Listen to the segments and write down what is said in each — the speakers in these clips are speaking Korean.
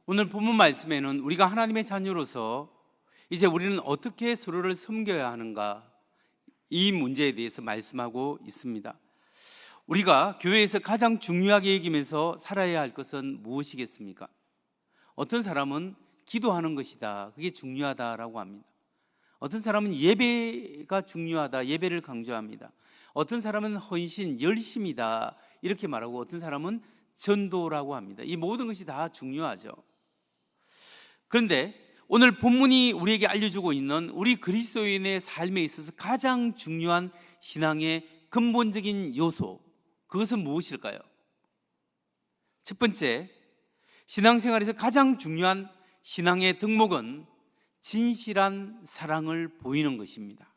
오늘 본문 말씀에는 우리가 하나님의 자녀로서 이제 우리는 어떻게 서로를 섬겨야 하는가, 이 문제에 대해서 말씀하고 있습니다. 우리가 교회에서 가장 중요하게 여기면서 살아야 할 것은 무엇이겠습니까? 어떤 사람은 기도하는 것이다, 그게 중요하다라고 합니다. 어떤 사람은 예배가 중요하다, 예배를 강조합니다. 어떤 사람은 헌신, 열심이다 이렇게 말하고, 어떤 사람은 전도라고 합니다. 이 모든 것이 다 중요하죠. 그런데 오늘 본문이 우리에게 알려주고 있는 우리 그리스도인의 삶에 있어서 가장 중요한 신앙의 근본적인 요소, 그것은 무엇일까요? 첫 번째, 신앙생활에서 가장 중요한 신앙의 덕목은 진실한 사랑을 보이는 것입니다.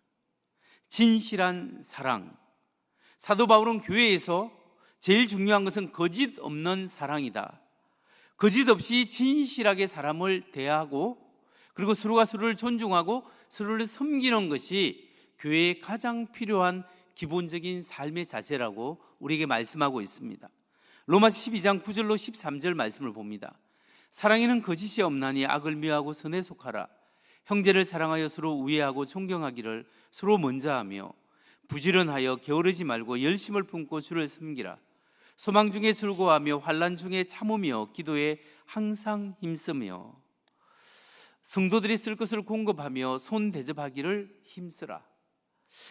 진실한 사랑. 사도 바울은 교회에서 제일 중요한 것은 거짓 없는 사랑이다, 거짓 없이 진실하게 사람을 대하고, 그리고 서로가 서로를 존중하고 서로를 섬기는 것이 교회에 가장 필요한 기본적인 삶의 자세라고 우리에게 말씀하고 있습니다. 로마서 12장 9절로 13절 말씀을 봅니다. 사랑에는 거짓이 없나니 악을 미워하고 선에 속하라. 형제를 사랑하여 서로 우애하고 존경하기를 서로 먼저 하며, 부지런하여 게으르지 말고 열심을 품고 주를 섬기라. 소망 중에 즐거워하며 환난 중에 참으며 기도에 항상 힘쓰며 성도들이 쓸 것을 공급하며 손 대접하기를 힘쓰라.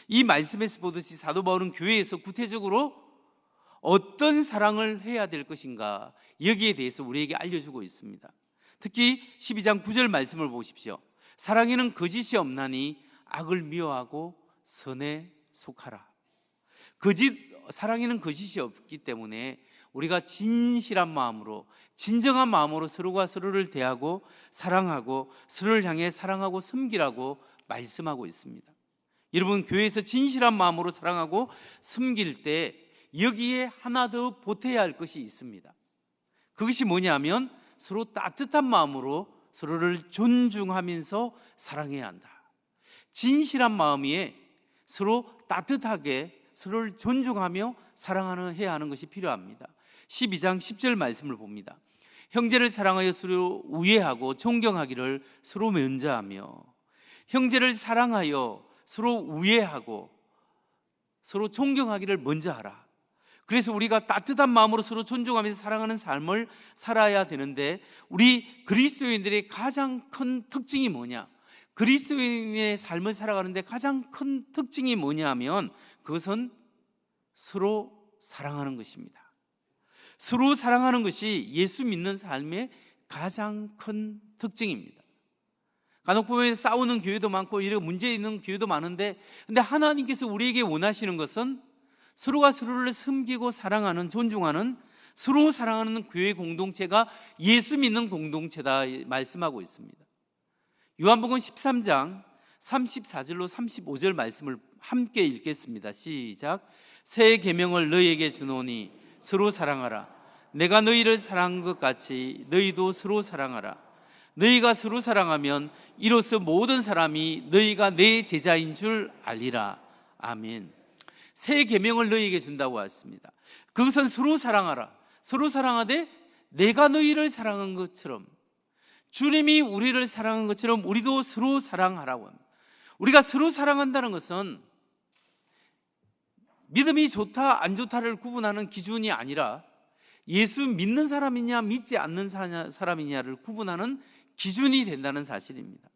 이 말씀에서 보듯이 사도 바울은 교회에서 구체적으로 어떤 사랑을 해야 될 것인가, 여기에 대해서 우리에게 알려주고 있습니다. 특히 12장 9절 말씀을 보십시오. 사랑에는 거짓이 없나니 악을 미워하고 선에 속하라. 사랑에는 거짓이 없기 때문에 우리가 진실한 마음으로, 진정한 마음으로 서로가 서로를 대하고 사랑하고 서로를 향해 사랑하고 섬기라고 말씀하고 있습니다. 여러분, 교회에서 진실한 마음으로 사랑하고 섬길 때 여기에 하나 더 보태야 할 것이 있습니다. 그것이 뭐냐면 서로 따뜻한 마음으로 서로를 존중하면서 사랑해야 한다. 진실한 마음에 서로 따뜻하게 서로를 존중하며 해야 하는 것이 필요합니다. 12장 10절 말씀을 봅니다. 형제를 사랑하여 서로 우애하고 존경하기를 서로 먼저 하며, 형제를 사랑하여 서로 우애하고 서로 존경하기를 먼저 하라. 그래서 우리가 따뜻한 마음으로 서로 존중하면서 사랑하는 삶을 살아야 되는데, 우리 그리스도인들의 가장 큰 특징이 뭐냐? 그리스도인의 삶을 살아가는데 가장 큰 특징이 뭐냐면 그것은 서로 사랑하는 것입니다. 서로 사랑하는 것이 예수 믿는 삶의 가장 큰 특징입니다. 간혹 보면 싸우는 교회도 많고 이렇게 문제 있는 교회도 많은데, 근데 하나님께서 우리에게 원하시는 것은 서로가 서로를 섬기고 사랑하는, 존중하는, 서로 사랑하는 교회 공동체가 예수 믿는 공동체다 말씀하고 있습니다. 요한복음 13장 34절로 35절 말씀을 함께 읽겠습니다. 시작. 새 계명을 너희에게 주노니 서로 사랑하라. 내가 너희를 사랑한 것 같이 너희도 서로 사랑하라. 너희가 서로 사랑하면 이로써 모든 사람이 너희가 내 제자인 줄 알리라. 아멘. 새 계명을 너희에게 준다고 했습니다. 그것은 서로 사랑하라. 서로 사랑하되 내가 너희를 사랑한 것처럼, 주님이 우리를 사랑한 것처럼 우리도 서로 사랑하라고 합니다. 우리가 서로 사랑한다는 것은 믿음이 좋다 안 좋다를 구분하는 기준이 아니라 예수 믿는 사람이냐 믿지 않는 사람이냐를 구분하는 기준이 된다는 사실입니다.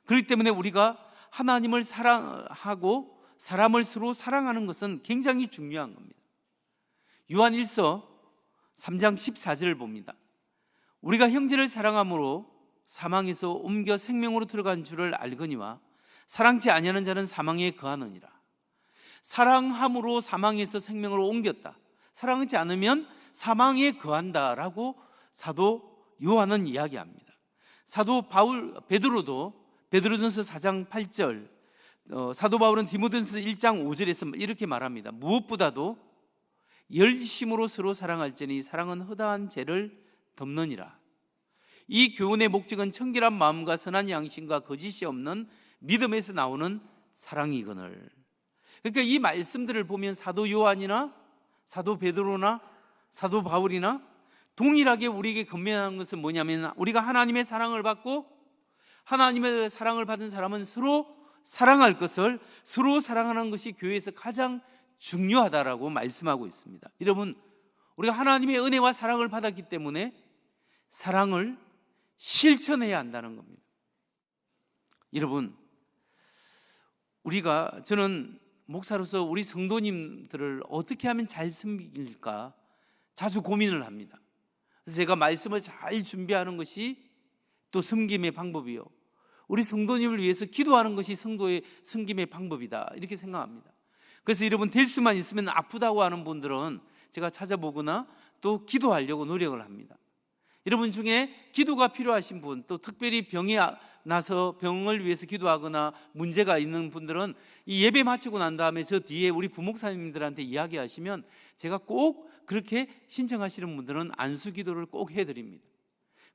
그렇기 때문에 우리가 하나님을 사랑하고 사람을 서로 사랑하는 것은 굉장히 중요한 겁니다. 요한 1서 3장 14절을 봅니다. 우리가 형제를 사랑함으로 사망에서 옮겨 생명으로 들어간 줄을 알거니와 사랑치 아니하는 자는 사망에 거하느니라. 사랑함으로 사망에서 생명으로 옮겼다, 사랑하지 않으면 사망에 거한다라고 사도 요한은 이야기합니다. 사도 베드로전서 4장 8절, 사도 바울은 디모데전서 1장 5절에서 이렇게 말합니다. 무엇보다도 열심으로 서로 사랑할지니 사랑은 허다한 죄를 덮느니라. 이 교훈의 목적은 청결한 마음과 선한 양심과 거짓이 없는 믿음에서 나오는 사랑이거늘. 그러니까 이 말씀들을 보면 사도 요한이나 사도 베드로나 사도 바울이나 동일하게 우리에게 건면하는 것은 뭐냐면, 우리가 하나님의 사랑을 받고 하나님의 사랑을 받은 사람은 서로 사랑할 것을, 서로 사랑하는 것이 교회에서 가장 중요하다라고 말씀하고 있습니다. 여러분, 우리가 하나님의 은혜와 사랑을 받았기 때문에 사랑을 실천해야 한다는 겁니다. 여러분, 저는 목사로서 우리 성도님들을 어떻게 하면 잘 섬길까 자주 고민을 합니다. 그래서 제가 말씀을 잘 준비하는 것이 또 섬김의 방법이요, 우리 성도님을 위해서 기도하는 것이 성도의 섬김의 방법이다, 이렇게 생각합니다. 그래서 여러분, 될 수만 있으면 아프다고 하는 분들은 제가 찾아보거나 또 기도하려고 노력을 합니다. 여러분 중에 기도가 필요하신 분, 또 특별히 병이 나서 병을 위해서 기도하거나 문제가 있는 분들은 이 예배 마치고 난 다음에 저 뒤에 우리 부목사님들한테 이야기하시면 제가 꼭 그렇게 신청하시는 분들은 안수 기도를 꼭 해드립니다.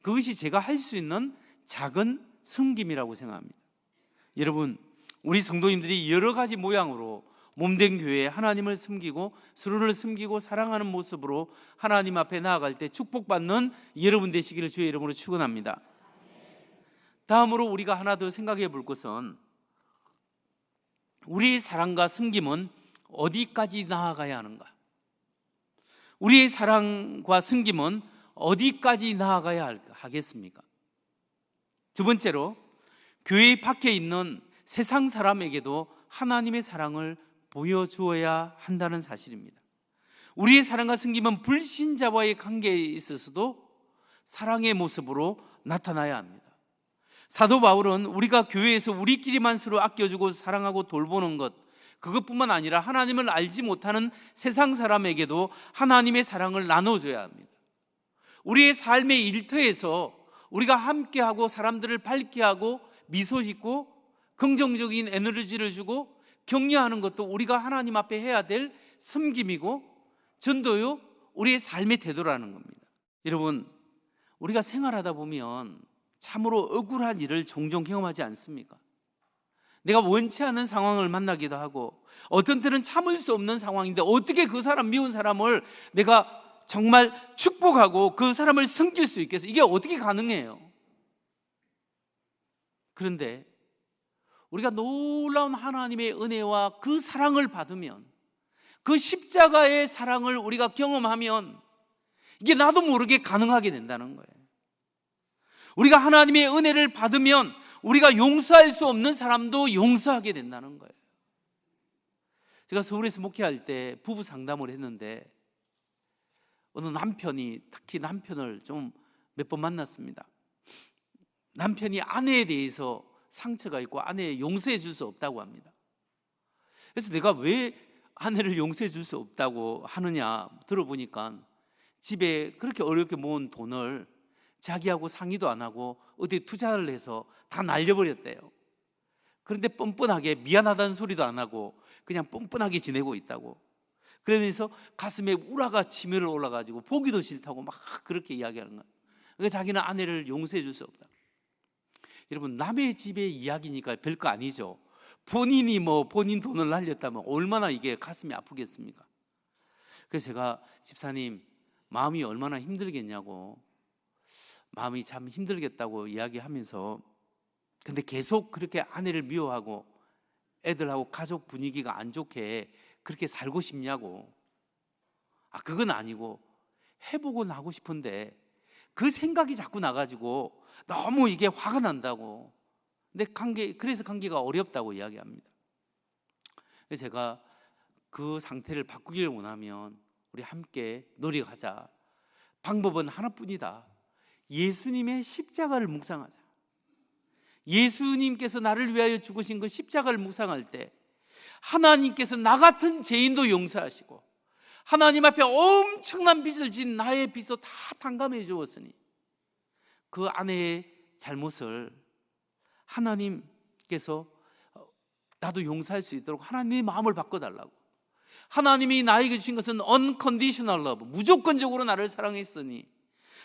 그것이 제가 할 수 있는 작은 섬김이라고 생각합니다. 여러분, 우리 성도님들이 여러 가지 모양으로 몸된 교회에 하나님을 섬기고 서로를 섬기고 사랑하는 모습으로 하나님 앞에 나아갈 때 축복받는 여러분 되시기를 주의 이름으로 축원합니다. 다음으로 우리가 하나 더 생각해 볼 것은, 우리의 사랑과 섬김은 어디까지 나아가야 하는가? 우리의 사랑과 섬김은 어디까지 나아가야 하겠습니까? 두 번째로, 교회 밖에 있는 세상 사람에게도 하나님의 사랑을 보여주어야 한다는 사실입니다. 우리의 사랑과 섬김은 불신자와의 관계에 있어서도 사랑의 모습으로 나타나야 합니다. 사도 바울은 우리가 교회에서 우리끼리만 서로 아껴주고 사랑하고 돌보는 것, 그것뿐만 아니라 하나님을 알지 못하는 세상 사람에게도 하나님의 사랑을 나눠줘야 합니다. 우리의 삶의 일터에서 우리가 함께하고 사람들을 밝게 하고 미소 짓고 긍정적인 에너지를 주고 격려하는 것도 우리가 하나님 앞에 해야 될 섬김이고 전도요, 우리의 삶의 태도라는 겁니다. 여러분, 우리가 생활하다 보면 참으로 억울한 일을 종종 경험하지 않습니까? 내가 원치 않은 상황을 만나기도 하고, 어떤 때는 참을 수 없는 상황인데 어떻게 그 사람, 미운 사람을 내가 정말 축복하고 그 사람을 섬길 수 있겠어요? 이게 어떻게 가능해요? 그런데 우리가 놀라운 하나님의 은혜와 그 사랑을 받으면, 그 십자가의 사랑을 우리가 경험하면 이게 나도 모르게 가능하게 된다는 거예요. 우리가 하나님의 은혜를 받으면 우리가 용서할 수 없는 사람도 용서하게 된다는 거예요. 제가 서울에서 목회할 때 부부 상담을 했는데 어느 남편이, 특히 남편을 좀 몇 번 만났습니다. 남편이 아내에 대해서 상처가 있고 아내에 용서해 줄 수 없다고 합니다. 그래서 내가 왜 아내를 용서해 줄 수 없다고 하느냐 들어보니까, 집에 그렇게 어렵게 모은 돈을 자기하고 상의도 안 하고 어디 투자를 해서 다 날려버렸대요. 그런데 뻔뻔하게 미안하다는 소리도 안 하고 그냥 뻔뻔하게 지내고 있다고. 그러면서 가슴에 우라가 치밀어 올라가지고 보기도 싫다고 막 그렇게 이야기하는 거예요. 그러니까 자기는 아내를 용서해 줄 수 없다. 여러분, 남의 집의 이야기니까 별거 아니죠. 본인이 본인 돈을 날렸다면 얼마나 이게 가슴이 아프겠습니까? 그래서 제가, 집사님 마음이 얼마나 힘들겠냐고, 마음이 참 힘들겠다고 이야기하면서, 근데 계속 그렇게 아내를 미워하고 애들하고 가족 분위기가 안 좋게 그렇게 살고 싶냐고. 그건 아니고 해보고 나고 싶은데 그 생각이 자꾸 나가지고 너무 이게 화가 난다고. 근데 그래서 관계가 어렵다고 이야기합니다. 그래서 제가 그 상태를 바꾸기를 원하면 우리 함께 노력하자. 방법은 하나뿐이다. 예수님의 십자가를 묵상하자. 예수님께서 나를 위하여 죽으신 그 십자가를 묵상할 때 하나님께서 나 같은 죄인도 용서하시고 하나님 앞에 엄청난 빚을 진 나의 빚도 다 탕감해 주었으니 그 아내의 잘못을 하나님께서 나도 용서할 수 있도록 하나님의 마음을 바꿔달라고. 하나님이 나에게 주신 것은 unconditional love, 무조건적으로 나를 사랑했으니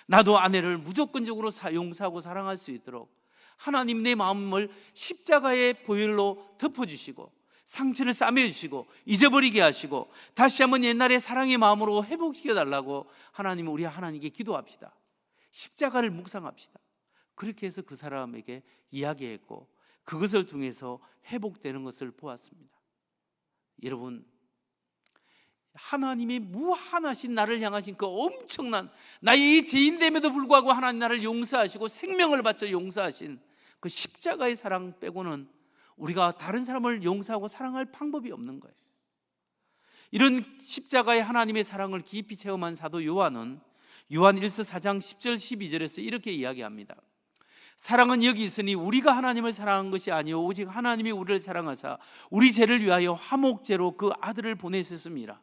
나도 아내를 무조건적으로 용서하고 사랑할 수 있도록 하나님 내 마음을 십자가의 보혈로 덮어주시고 상처를 싸매주시고 잊어버리게 하시고 다시 한번 옛날의 사랑의 마음으로 회복시켜달라고 하나님, 우리 하나님께 기도합시다. 십자가를 묵상합시다. 그렇게 해서 그 사람에게 이야기했고 그것을 통해서 회복되는 것을 보았습니다. 여러분, 하나님이 무한하신 나를 향하신 그 엄청난 나의 죄인됨에도 불구하고 하나님 나를 용서하시고 생명을 바쳐 용서하신 그 십자가의 사랑 빼고는 우리가 다른 사람을 용서하고 사랑할 방법이 없는 거예요. 이런 십자가의 하나님의 사랑을 깊이 체험한 사도 요한은 요한 1서 4장 10절 12절에서 이렇게 이야기합니다. 사랑은 여기 있으니 우리가 하나님을 사랑한 것이 아니요 오직 하나님이 우리를 사랑하사 우리 죄를 위하여 화목제로 그 아들을 보내셨습니다.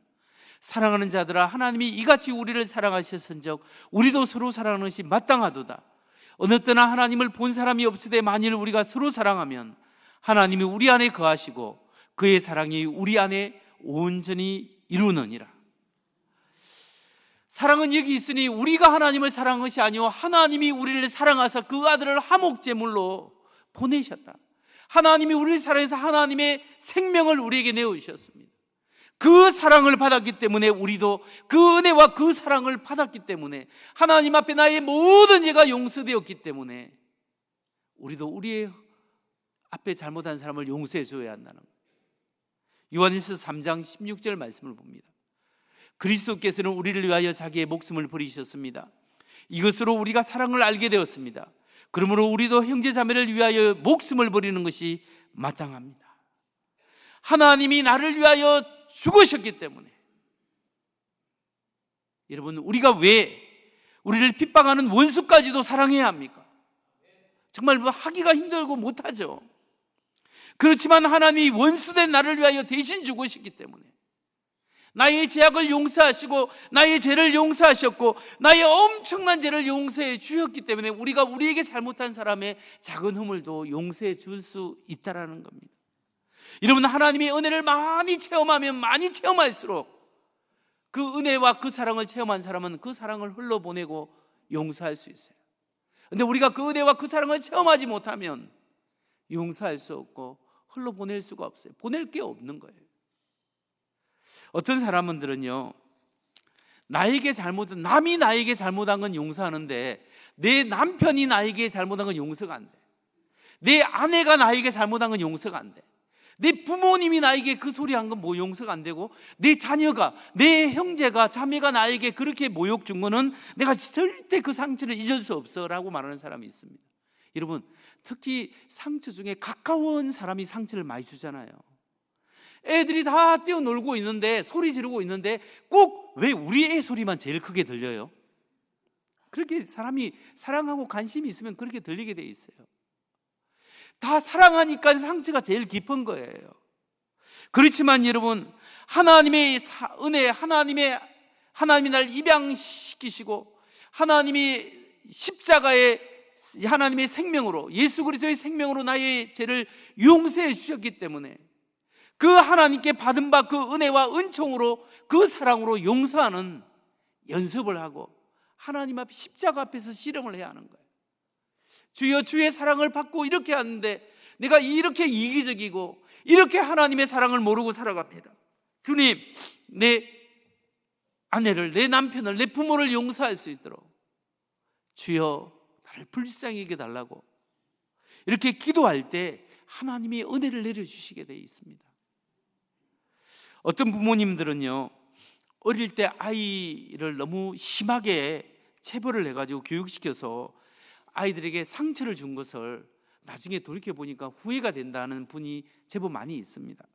사랑하는 자들아, 하나님이 이같이 우리를 사랑하셨은즉 우리도 서로 사랑하는 것이 마땅하도다. 어느 때나 하나님을 본 사람이 없으되 만일 우리가 서로 사랑하면 하나님이 우리 안에 거하시고 그의 사랑이 우리 안에 온전히 이루느니라. 사랑은 여기 있으니 우리가 하나님을 사랑한 것이 아니요 하나님이 우리를 사랑하사 그 아들을 화목제물로 보내셨다. 하나님이 우리를 사랑해서 하나님의 생명을 우리에게 내어주셨습니다. 그 사랑을 받았기 때문에 우리도 그 은혜와 그 사랑을 받았기 때문에 하나님 앞에 나의 모든 죄가 용서되었기 때문에 우리도 우리의 앞에 잘못한 사람을 용서해 줘야 한다는 거예요. 요한일서 3장 16절 말씀을 봅니다. 그리스도께서는 우리를 위하여 자기의 목숨을 버리셨습니다. 이것으로 우리가 사랑을 알게 되었습니다. 그러므로 우리도 형제자매를 위하여 목숨을 버리는 것이 마땅합니다. 하나님이 나를 위하여 죽으셨기 때문에 여러분, 우리가 왜 우리를 핍박하는 원수까지도 사랑해야 합니까? 정말 하기가 힘들고 못하죠. 그렇지만 하나님이 원수된 나를 위하여 대신 죽으셨기 때문에 나의 죄악을 용서하시고 나의 죄를 용서하셨고 나의 엄청난 죄를 용서해 주셨기 때문에 우리가 우리에게 잘못한 사람의 작은 허물도 용서해 줄 수 있다는 겁니다. 여러분, 하나님의 은혜를 많이 체험하면 많이 체험할수록 그 은혜와 그 사랑을 체험한 사람은 그 사랑을 흘러보내고 용서할 수 있어요. 그런데 우리가 그 은혜와 그 사랑을 체험하지 못하면 용서할 수 없고 흘러보낼 수가 없어요. 보낼 게 없는 거예요. 어떤 사람들은요, 남이 나에게 잘못한 건 용서하는데 내 남편이 나에게 잘못한 건 용서가 안 돼. 내 아내가 나에게 잘못한 건 용서가 안 돼. 내 부모님이 나에게 그 소리 한 건 뭐 용서가 안 되고 내 자녀가, 내 형제가, 자매가 나에게 그렇게 모욕 준 거는 내가 절대 그 상처를 잊을 수 없어 라고 말하는 사람이 있습니다. 여러분, 특히 상처 중에 가까운 사람이 상처를 많이 주잖아요. 애들이 다 뛰어놀고 있는데 소리 지르고 있는데 꼭 왜 우리 애 소리만 제일 크게 들려요? 그렇게 사람이 사랑하고 관심이 있으면 그렇게 들리게 돼 있어요. 다 사랑하니까 상처가 제일 깊은 거예요. 그렇지만 여러분, 하나님의 은혜, 하나님이 날 입양시키시고 하나님이 십자가에 하나님의 생명으로, 예수 그리스도의 생명으로 나의 죄를 용서해 주셨기 때문에 그 하나님께 받은 바 그 은혜와 은총으로 그 사랑으로 용서하는 연습을 하고 하나님 앞 십자가 앞에서 실험을 해야 하는 거예요. 주여, 주의 사랑을 받고 이렇게 하는데 내가 이렇게 이기적이고 이렇게 하나님의 사랑을 모르고 살아갑니다. 주님, 내 아내를, 내 남편을, 내 부모를 용서할 수 있도록 주여 나를 불쌍히 여겨 달라고 이렇게 기도할 때 하나님이 은혜를 내려주시게 되어 있습니다. 어떤 부모님들은요, 어릴 때 아이를 너무 심하게 체벌을 해가지고 교육시켜서 아이들에게 상처를 준 것을 나중에 돌이켜보니까 후회가 된다는 분이 제법 많이 있습니다.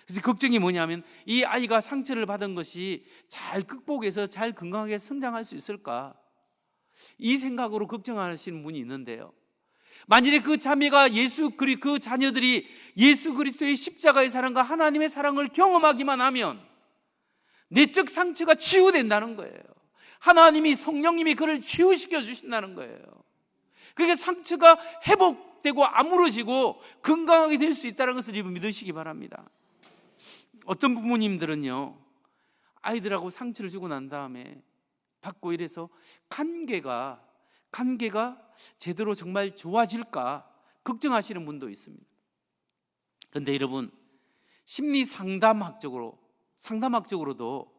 그래서 걱정이 뭐냐면 이 아이가 상처를 받은 것이 잘 극복해서 잘 건강하게 성장할 수 있을까, 이 생각으로 걱정하시는 분이 있는데요, 만일에 그 자매가 그 자녀들이 예수 그리스도의 십자가의 사랑과 하나님의 사랑을 경험하기만 하면 내적 상처가 치유된다는 거예요. 하나님이, 성령님이 그를 치유시켜 주신다는 거예요. 그게 상처가 회복되고 아물어지고 건강하게 될 수 있다는 것을 믿으시기 바랍니다. 어떤 부모님들은요, 아이들하고 상처를 주고 난 다음에 받고 이래서 관계가 제대로 정말 좋아질까 걱정하시는 분도 있습니다. 그런데 여러분, 심리 상담학적으로도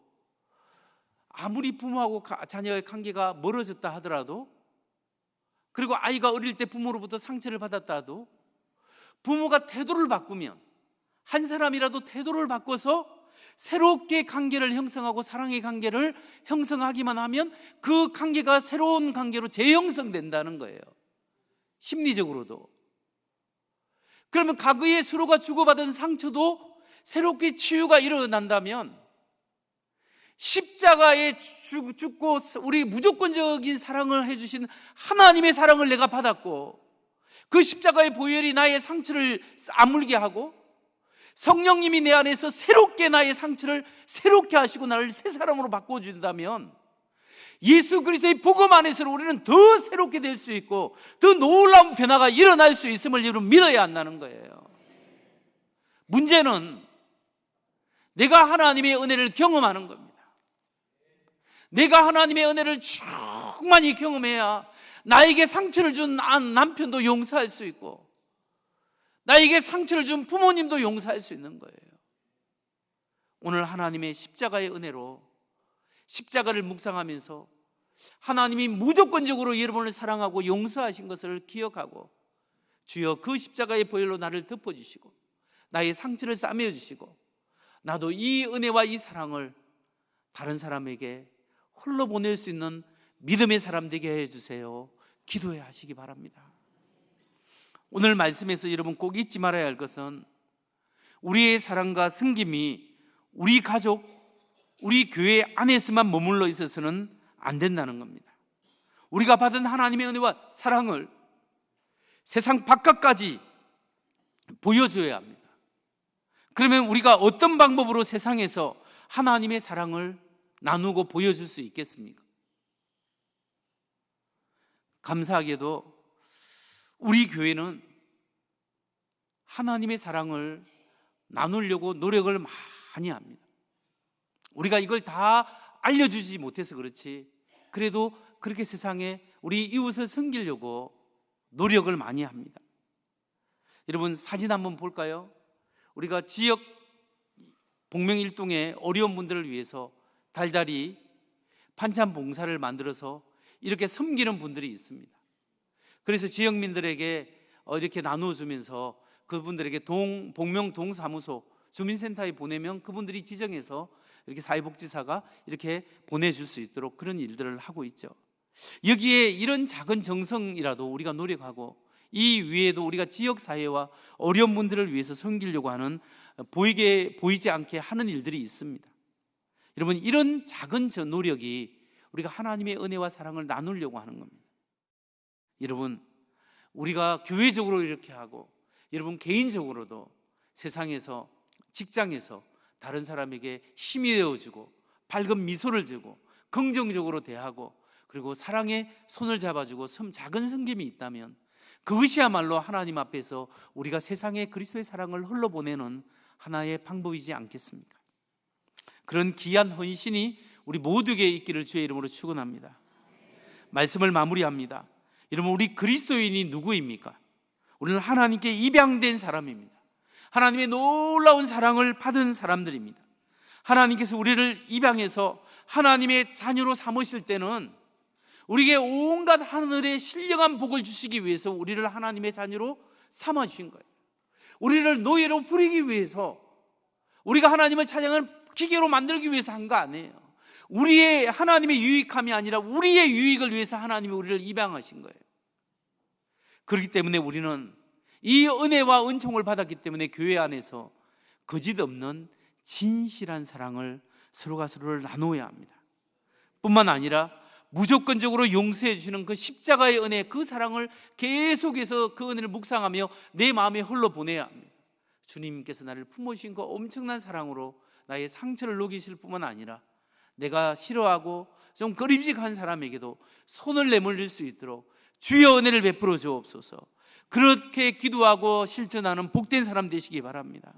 아무리 부모하고 자녀의 관계가 멀어졌다 하더라도, 그리고 아이가 어릴 때 부모로부터 상처를 받았다도 부모가 태도를 바꾸면, 한 사람이라도 태도를 바꿔서 새롭게 관계를 형성하고 사랑의 관계를 형성하기만 하면 그 관계가 새로운 관계로 재형성된다는 거예요. 심리적으로도. 그러면 과거에 서로가 주고받은 상처도 새롭게 치유가 일어난다면, 십자가에 죽고 우리 무조건적인 사랑을 해주신 하나님의 사랑을 내가 받았고, 그 십자가의 보혈이 나의 상처를 아물게 하고, 성령님이 내 안에서 새롭게 나의 상처를 새롭게 하시고 나를 새 사람으로 바꿔준다면, 예수 그리스도의 복음 안에서 우리는 더 새롭게 될 수 있고 더 놀라운 변화가 일어날 수 있음을 여러분 믿어야 한다는 거예요. 문제는 내가 하나님의 은혜를 경험하는 겁니다. 내가 하나님의 은혜를 충만히 경험해야 나에게 상처를 준 남편도 용서할 수 있고, 나에게 상처를 준 부모님도 용서할 수 있는 거예요. 오늘 하나님의 십자가의 은혜로 십자가를 묵상하면서 하나님이 무조건적으로 여러분을 사랑하고 용서하신 것을 기억하고, 주여 그 십자가의 보혈로 나를 덮어주시고 나의 상처를 싸매어주시고, 나도 이 은혜와 이 사랑을 다른 사람에게 홀로 보낼 수 있는 믿음의 사람 되게 해주세요. 기도해 하시기 바랍니다. 오늘 말씀에서 여러분 꼭 잊지 말아야 할 것은, 우리의 사랑과 섬김이 우리 가족, 우리 교회 안에서만 머물러 있어서는 안 된다는 겁니다. 우리가 받은 하나님의 은혜와 사랑을 세상 바깥까지 보여줘야 합니다. 그러면 우리가 어떤 방법으로 세상에서 하나님의 사랑을 나누고 보여줄 수 있겠습니까? 감사하게도 우리 교회는 하나님의 사랑을 나누려고 노력을 많이 합니다. 우리가 이걸 다 알려주지 못해서 그렇지, 그래도 그렇게 세상에 우리 이웃을 섬기려고 노력을 많이 합니다. 여러분 사진 한번 볼까요? 우리가 지역 복명일동의 어려운 분들을 위해서 달달이 반찬 봉사를 만들어서 이렇게 섬기는 분들이 있습니다. 그래서 지역민들에게 이렇게 나누어주면서 그분들에게 복명 동사무소 주민센터에 보내면 그분들이 지정해서 이렇게 사회복지사가 이렇게 보내줄 수 있도록 그런 일들을 하고 있죠. 여기에 이런 작은 정성이라도 우리가 노력하고, 이 위에도 우리가 지역사회와 어려운 분들을 위해서 섬기려고 하는 보이지 않게 하는 일들이 있습니다. 여러분 이런 작은 저 노력이 우리가 하나님의 은혜와 사랑을 나누려고 하는 겁니다. 여러분 우리가 교회적으로 이렇게 하고, 여러분 개인적으로도 세상에서, 직장에서 다른 사람에게 힘이 되어주고 밝은 미소를 주고 긍정적으로 대하고, 그리고 사랑의 손을 잡아주고 작은 섬김이 있다면 그것이야말로 하나님 앞에서 우리가 세상에 그리스도의 사랑을 흘러보내는 하나의 방법이지 않겠습니까? 그런 귀한 헌신이 우리 모두에게 있기를 주의 이름으로 축원합니다. 말씀을 마무리합니다. 여러분 우리 그리스도인이 누구입니까? 우리는 하나님께 입양된 사람입니다. 하나님의 놀라운 사랑을 받은 사람들입니다. 하나님께서 우리를 입양해서 하나님의 자녀로 삼으실 때는 우리에게 온갖 하늘의 신령한 복을 주시기 위해서 우리를 하나님의 자녀로 삼아주신 거예요. 우리를 노예로 부리기 위해서, 우리가 하나님을 찬양하는 기계로 만들기 위해서 한 거 아니에요. 우리의 하나님의 유익함이 아니라 우리의 유익을 위해서 하나님이 우리를 입양하신 거예요. 그렇기 때문에 우리는 이 은혜와 은총을 받았기 때문에 교회 안에서 거짓 없는 진실한 사랑을 서로가 서로를 나누어야 합니다. 뿐만 아니라 무조건적으로 용서해 주시는 그 십자가의 은혜, 그 사랑을 계속해서 그 은혜를 묵상하며 내 마음에 흘러보내야 합니다. 주님께서 나를 품으신 그 엄청난 사랑으로 나의 상처를 녹이실 뿐만 아니라 내가 싫어하고 좀 거림직한 사람에게도 손을 내밀릴 수 있도록 주여 은혜를 베풀어 주옵소서. 그렇게 기도하고 실천하는 복된 사람 되시기 바랍니다.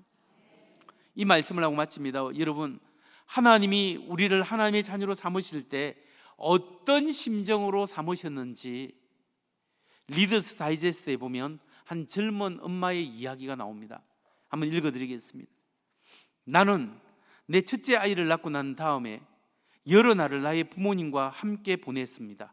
이 말씀을 하고 마칩니다. 여러분 하나님이 우리를 하나님의 자녀로 삼으실 때 어떤 심정으로 삼으셨는지 리더스 다이제스트에 보면 한 젊은 엄마의 이야기가 나옵니다. 한번 읽어드리겠습니다. 나는 내 첫째 아이를 낳고 난 다음에 여러 날을 나의 부모님과 함께 보냈습니다.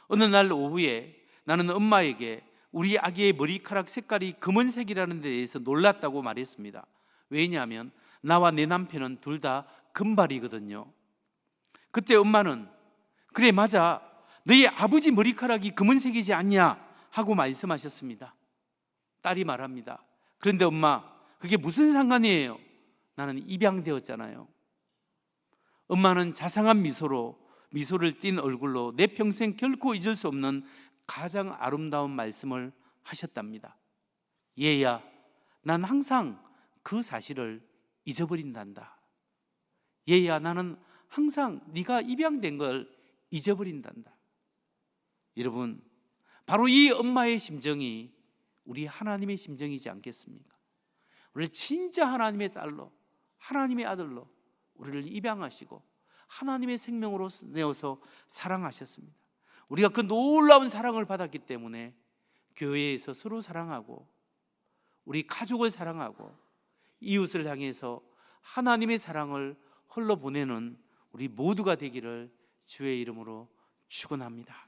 어느 날 오후에 나는 엄마에게 우리 아기의 머리카락 색깔이 검은색이라는 데 대해서 놀랐다고 말했습니다. 왜냐하면 나와 내 남편은 둘 다 금발이거든요. 그때 엄마는 그래 맞아, 너희 아버지 머리카락이 검은색이지 않냐 하고 말씀하셨습니다. 딸이 말합니다. 그런데 엄마, 그게 무슨 상관이에요? 나는 입양되었잖아요. 엄마는 자상한 미소를 띤 얼굴로 내 평생 결코 잊을 수 없는 가장 아름다운 말씀을 하셨답니다. 얘야, 난 항상 그 사실을 잊어버린단다. 얘야, 나는 항상 네가 입양된 걸 잊어버린단다. 여러분, 바로 이 엄마의 심정이 우리 하나님의 심정이지 않겠습니까? 우리를 진짜 하나님의 딸로, 하나님의 아들로 우리를 입양하시고 하나님의 생명으로 내어서 사랑하셨습니다. 우리가 그 놀라운 사랑을 받았기 때문에 교회에서 서로 사랑하고 우리 가족을 사랑하고 이웃을 향해서 하나님의 사랑을 흘러보내는 우리 모두가 되기를 주의 이름으로 축원합니다.